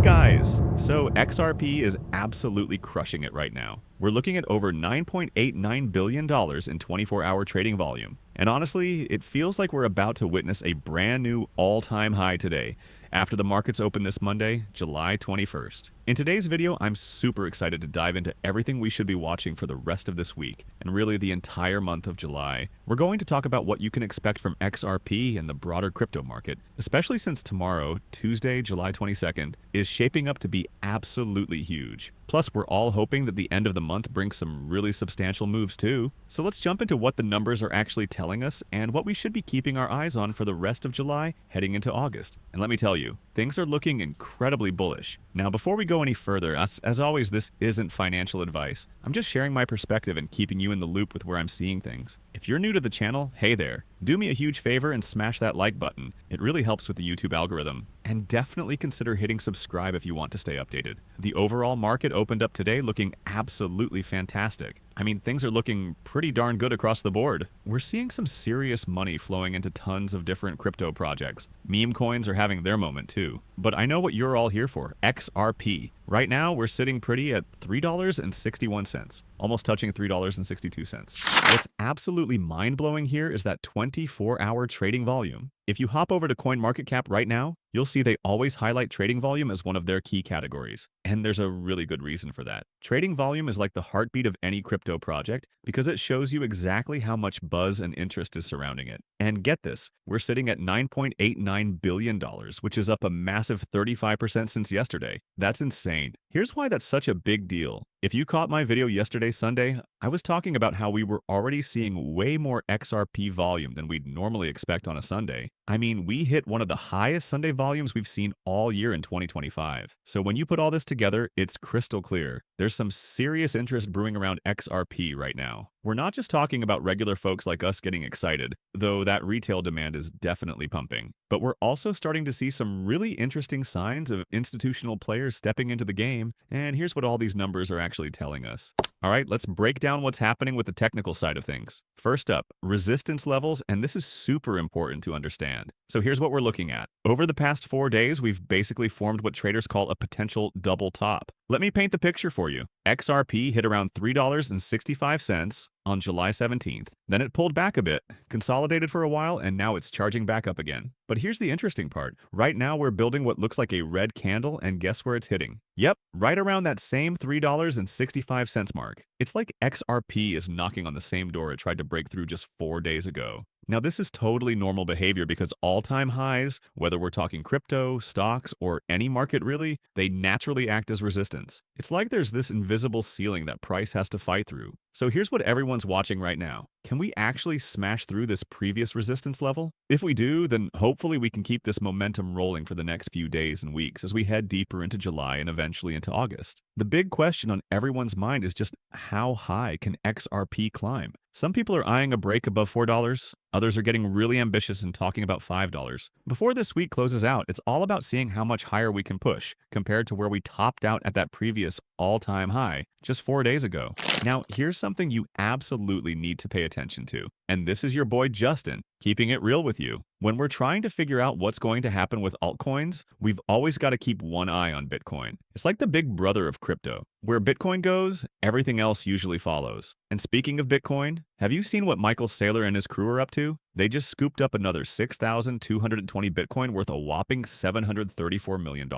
guys! So XRP is absolutely crushing it right now. We're looking at over $9.89 billion in 24-hour trading volume. And honestly, it feels like we're about to witness a brand new all-time high today, after the markets open this Monday, July 21st. In today's video, I'm super excited to dive into everything we should be watching for the rest of this week, and really the entire month of July. We're going to talk about what you can expect from XRP and the broader crypto market, especially since tomorrow, Tuesday, July 22nd, is shaping up to be absolutely huge. Plus, we're all hoping that the end of the month brings some really substantial moves too. So let's jump into what the numbers are actually telling us and what we should be keeping our eyes on for the rest of July heading into August. And let me tell you, things are looking incredibly bullish. Now, before we go any further, as always, this isn't financial advice. I'm just sharing my perspective and keeping you in the loop with where I'm seeing things. If you're new to the channel, hey there. Do me a huge favor and smash that like button. It really helps with the YouTube algorithm. And definitely consider hitting subscribe if you want to stay updated. The overall market opened up today looking absolutely fantastic. I mean, things are looking pretty darn good across the board. We're seeing some serious money flowing into tons of different crypto projects. Meme coins are having their moment too. But I know what you're all here for, XRP. Right now, we're sitting pretty at $3.61, almost touching $3.62. What's absolutely mind-blowing here is that 24-hour trading volume. If you hop over to CoinMarketCap right now, you'll see they always highlight trading volume as one of their key categories. And there's a really good reason for that. Trading volume is like the heartbeat of any crypto project because it shows you exactly how much buzz and interest is surrounding it. And get this, we're sitting at $9.89 billion, which is up a massive 35% since yesterday. That's insane. Here's why that's such a big deal. If you caught my video yesterday, Sunday, I was talking about how we were already seeing way more XRP volume than we'd normally expect on a Sunday. I mean, we hit one of the highest Sunday volumes we've seen all year in 2025. So when you put all this together, it's crystal clear. There's some serious interest brewing around XRP right now. We're not just talking about regular folks like us getting excited, though that retail demand is definitely pumping. But we're also starting to see some really interesting signs of institutional players stepping into the game, and here's what all these numbers are actually telling us. All right, let's break down what's happening with the technical side of things. First up, resistance levels, and this is super important to understand. So here's what we're looking at. Over the past 4 days, we've basically formed what traders call a potential double top. Let me paint the picture for you. XRP hit around $3.65 on July 17th. Then it pulled back a bit, consolidated for a while, and now it's charging back up again. But here's the interesting part. Right now, we're building what looks like a red candle, and guess where it's hitting? Yep, right around that same $3.65 mark. It's like XRP is knocking on the same door it tried to break through just 4 days ago. Now, this is totally normal behavior because all-time highs, whether we're talking crypto, stocks, or any market really, they naturally act as resistance. It's like there's this invisible ceiling that price has to fight through. So here's what everyone's watching right now. Can we actually smash through this previous resistance level? If we do, then hopefully we can keep this momentum rolling for the next few days and weeks as we head deeper into July and eventually into August. The big question on everyone's mind is just how high can XRP climb? Some people are eyeing a break above $4. Others are getting really ambitious and talking about $5. Before this week closes out, it's all about seeing how much higher we can push compared to where we topped out at that previous all-time high just 4 days ago. Now, here's something you absolutely need to pay attention to. And this is your boy Justin, keeping it real with you. When we're trying to figure out what's going to happen with altcoins, we've always got to keep one eye on Bitcoin. It's like the big brother of crypto. Where Bitcoin goes, everything else usually follows. And speaking of Bitcoin, have you seen what Michael Saylor and his crew are up to? They just scooped up another 6,220 Bitcoin worth a whopping $734 million.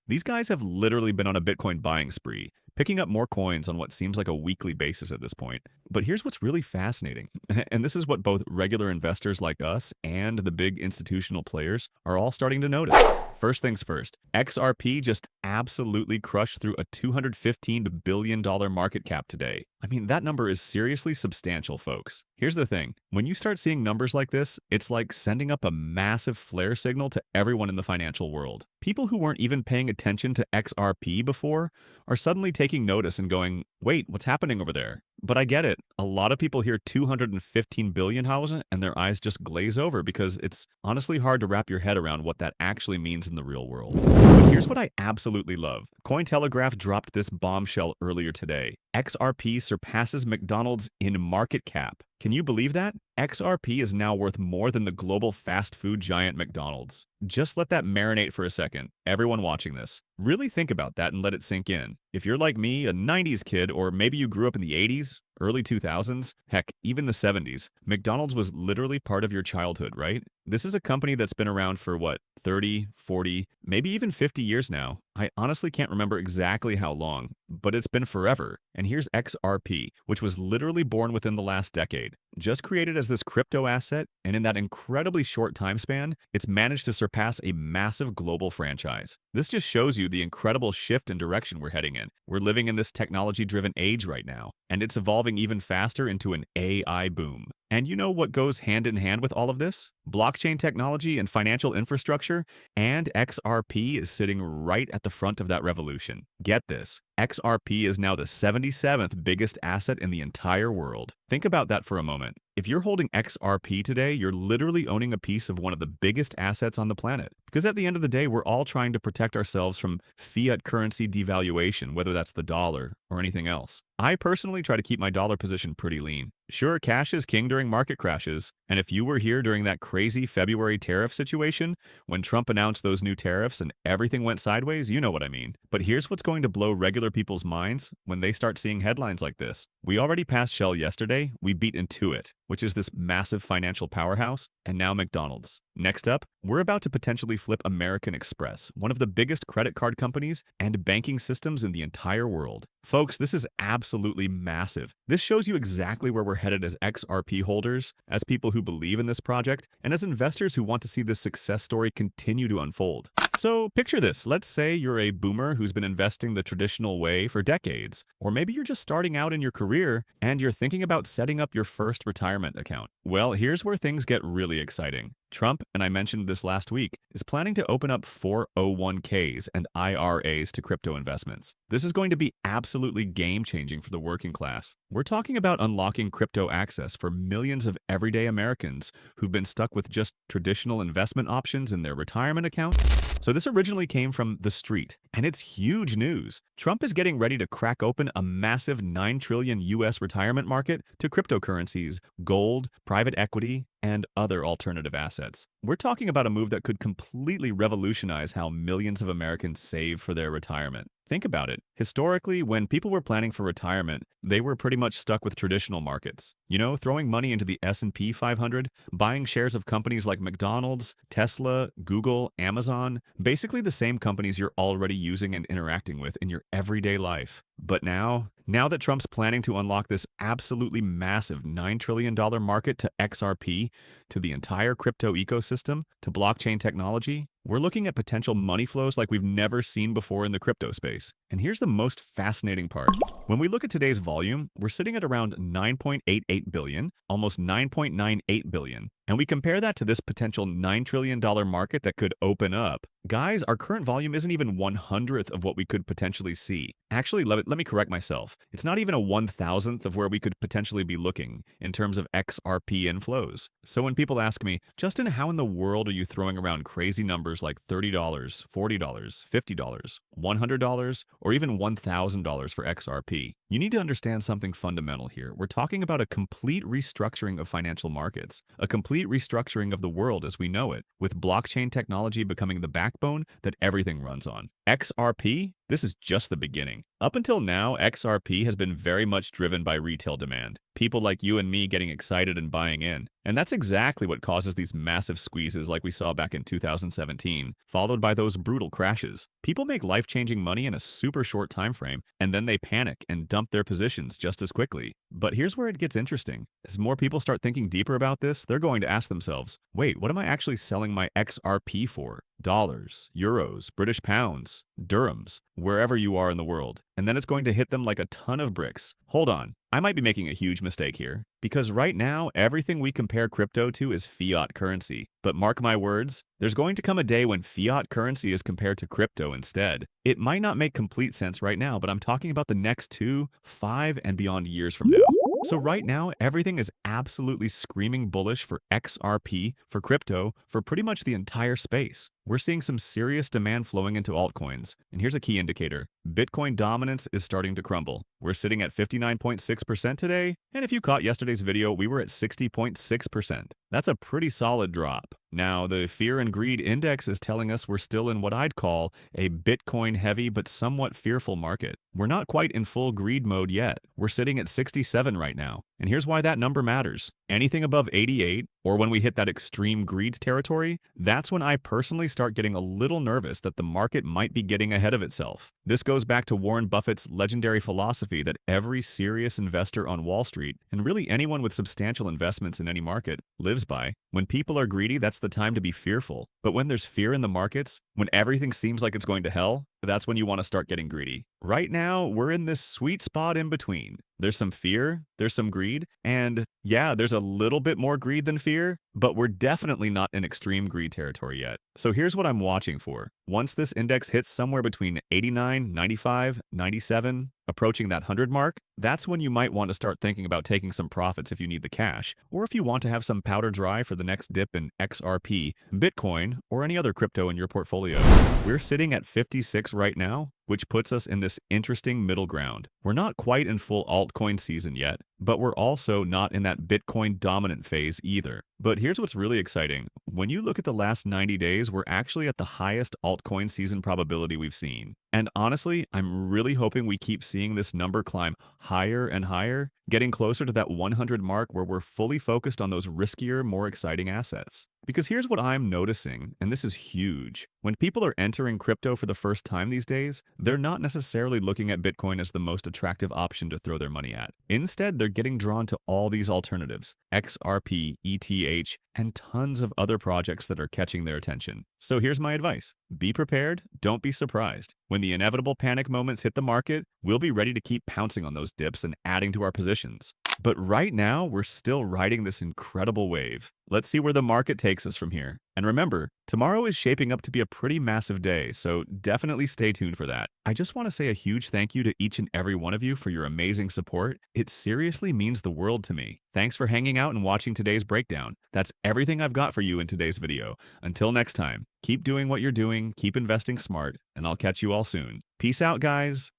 These guys have literally been on a Bitcoin buying spree, picking up more coins on what seems like a weekly basis at this point. But here's what's really fascinating, and this is what both regular investors like us and the big institutional players are all starting to notice. First things first, XRP just absolutely crushed through a $215 billion market cap today. I mean, that number is seriously substantial, folks. Here's the thing. When you start seeing numbers like this, it's like sending up a massive flare signal to everyone in the financial world. People who weren't even paying attention to XRP before are suddenly taking notice and going, wait, what's happening over there? But I get it. A lot of people hear 215 billion and their eyes just glaze over because it's honestly hard to wrap your head around what that actually means in the real world. But here's what I absolutely love. Cointelegraph dropped this bombshell earlier today. XRP surpasses McDonald's in market cap. Can you believe that? XRP is now worth more than the global fast food giant McDonald's. Just let that marinate for a second. Everyone watching this, really think about that and let it sink in. If you're like me, a 90s kid, or maybe you grew up in the 80s, early 2000s, heck, even the 70s, McDonald's was literally part of your childhood, right? This is a company that's been around for what, 30, 40, maybe even 50 years now. I honestly can't remember exactly how long, but it's been forever. And here's XRP, which was literally born within the last decade. Just created as this crypto asset, and in that incredibly short time span, it's managed to surpass a massive global franchise. This just shows you the incredible shift in direction we're heading in. We're living in this technology-driven age right now, and it's evolving even faster into an AI boom. And you know what goes hand in hand with all of this? Blockchain technology and financial infrastructure, and XRP is sitting right at the front of that revolution. Get this, XRP is now the 77th biggest asset in the entire world. Think about that for a moment. If you're holding XRP today, you're literally owning a piece of one of the biggest assets on the planet. Because at the end of the day, we're all trying to protect ourselves from fiat currency devaluation, whether that's the dollar or anything else. I personally try to keep my dollar position pretty lean. Sure, cash is king during market crashes, and if you were here during that crazy February tariff situation, when Trump announced those new tariffs and everything went sideways, you know what I mean. But here's what's going to blow regular people's minds when they start seeing headlines like this. We already passed Shell yesterday, we beat Intuit, which is this massive financial powerhouse, and now McDonald's. Next up, we're about to potentially flip American Express, one of the biggest credit card companies and banking systems in the entire world. Folks, this is absolutely massive. This shows you exactly where we're headed as XRP holders, as people who believe in this project, and as investors who want to see this success story continue to unfold. So picture this. Let's say you're a boomer who's been investing the traditional way for decades, or maybe you're just starting out in your career and you're thinking about setting up your first retirement account. Well, here's where things get really exciting. Trump, and I mentioned this last week, is planning to open up 401ks and IRAs to crypto investments. This is going to be absolutely game-changing for the working class. We're talking about unlocking crypto access for millions of everyday Americans who've been stuck with just traditional investment options in their retirement accounts. So this originally came from The Street, and it's huge news. Trump is getting ready to crack open a massive $9 trillion US retirement market to cryptocurrencies, gold, private equity, and other alternative assets. We're talking about a move that could completely revolutionize how millions of Americans save for their retirement. Think about it. Historically, when people were planning for retirement, they were pretty much stuck with traditional markets. You know, throwing money into the S&P 500, buying shares of companies like McDonald's, Tesla, Google, Amazon, basically the same companies you're already using and interacting with in your everyday life. But now that Trump's planning to unlock this absolutely massive $9 trillion market to XRP, to the entire crypto ecosystem, to blockchain technology, we're looking at potential money flows like we've never seen before in the crypto space. And here's the most fascinating part. When we look at today's volume, we're sitting at around 9.88 billion, almost 9.98 billion. And we compare that to this potential $9 trillion market that could open up. Guys, our current volume isn't even 1/100th of what we could potentially see. Actually, let me correct myself. It's not even a 1,000th of where we could potentially be looking in terms of XRP inflows. So when people ask me, Justin, how in the world are you throwing around crazy numbers like $30, $40, $50, $100, or even $1,000 for XRP? You need to understand something fundamental here. We're talking about a complete restructuring of financial markets, a complete restructuring of the world as we know it, with blockchain technology becoming the backbone that everything runs on. XRP? This is just the beginning. Up until now, XRP has been very much driven by retail demand. People like you and me getting excited and buying in. And that's exactly what causes these massive squeezes like we saw back in 2017, followed by those brutal crashes. People make life-changing money in a super short time frame, and then they panic and dump their positions just as quickly. But here's where it gets interesting. As more people start thinking deeper about this, they're going to ask themselves, wait, what am I actually selling my XRP for? Dollars, euros, British pounds, dirhams, wherever you are in the world. And then it's going to hit them like a ton of bricks. Hold on, I might be making a huge mistake here. Because right now, everything we compare crypto to is fiat currency. But mark my words, there's going to come a day when fiat currency is compared to crypto instead. It might not make complete sense right now, but I'm talking about the next 2, 5, and beyond years from now. So right now, everything is absolutely screaming bullish for XRP, for crypto, for pretty much the entire space. We're seeing some serious demand flowing into altcoins. And here's a key indicator. Bitcoin dominance is starting to crumble. We're sitting at 59.6% today, and if you caught yesterday's video, we were at 60.6%. That's a pretty solid drop. Now, the Fear and Greed Index is telling us we're still in what I'd call a Bitcoin-heavy but somewhat fearful market. We're not quite in full greed mode yet. We're sitting at 67 right now. And here's why that number matters. Anything above 88, or when we hit that extreme greed territory, that's when I personally start getting a little nervous that the market might be getting ahead of itself. This goes back to Warren Buffett's legendary philosophy that every serious investor on Wall Street, and really anyone with substantial investments in any market, lives by. When people are greedy, that's the time to be fearful. But when there's fear in the markets, when everything seems like it's going to hell, that's when you want to start getting greedy. Right now, we're in this sweet spot in between. There's some fear, there's some greed, and yeah, there's a little bit more greed than fear, but we're definitely not in extreme greed territory yet. So here's what I'm watching for. Once this index hits somewhere between 89, 95, 97, approaching that 100 mark, that's when you might want to start thinking about taking some profits if you need the cash, or if you want to have some powder dry for the next dip in XRP, Bitcoin, or any other crypto in your portfolio. We're sitting at 56 right now, which puts us in this interesting middle ground. We're not quite in full altcoin season yet, but we're also not in that Bitcoin dominant phase either. But here's what's really exciting. When you look at the last 90 days, we're actually at the highest altcoin season probability we've seen. And honestly, I'm really hoping we keep seeing this number climb higher and higher, getting closer to that 100 mark where we're fully focused on those riskier, more exciting assets. Because here's what I'm noticing, and this is huge. When people are entering crypto for the first time these days, they're not necessarily looking at Bitcoin as the most attractive option to throw their money at. Instead, they're getting drawn to all these alternatives, XRP, ETH, and tons of other projects that are catching their attention. So here's my advice. Be prepared, don't be surprised. When the inevitable panic moments hit the market, we'll be ready to keep pouncing on those dips and adding to our positions. But right now, we're still riding this incredible wave. Let's see where the market takes us from here. And remember, tomorrow is shaping up to be a pretty massive day, so definitely stay tuned for that. I just want to say a huge thank you to each and every one of you for your amazing support. It seriously means the world to me. Thanks for hanging out and watching today's breakdown. That's everything I've got for you in today's video. Until next time, keep doing what you're doing, keep investing smart, and I'll catch you all soon. Peace out, guys.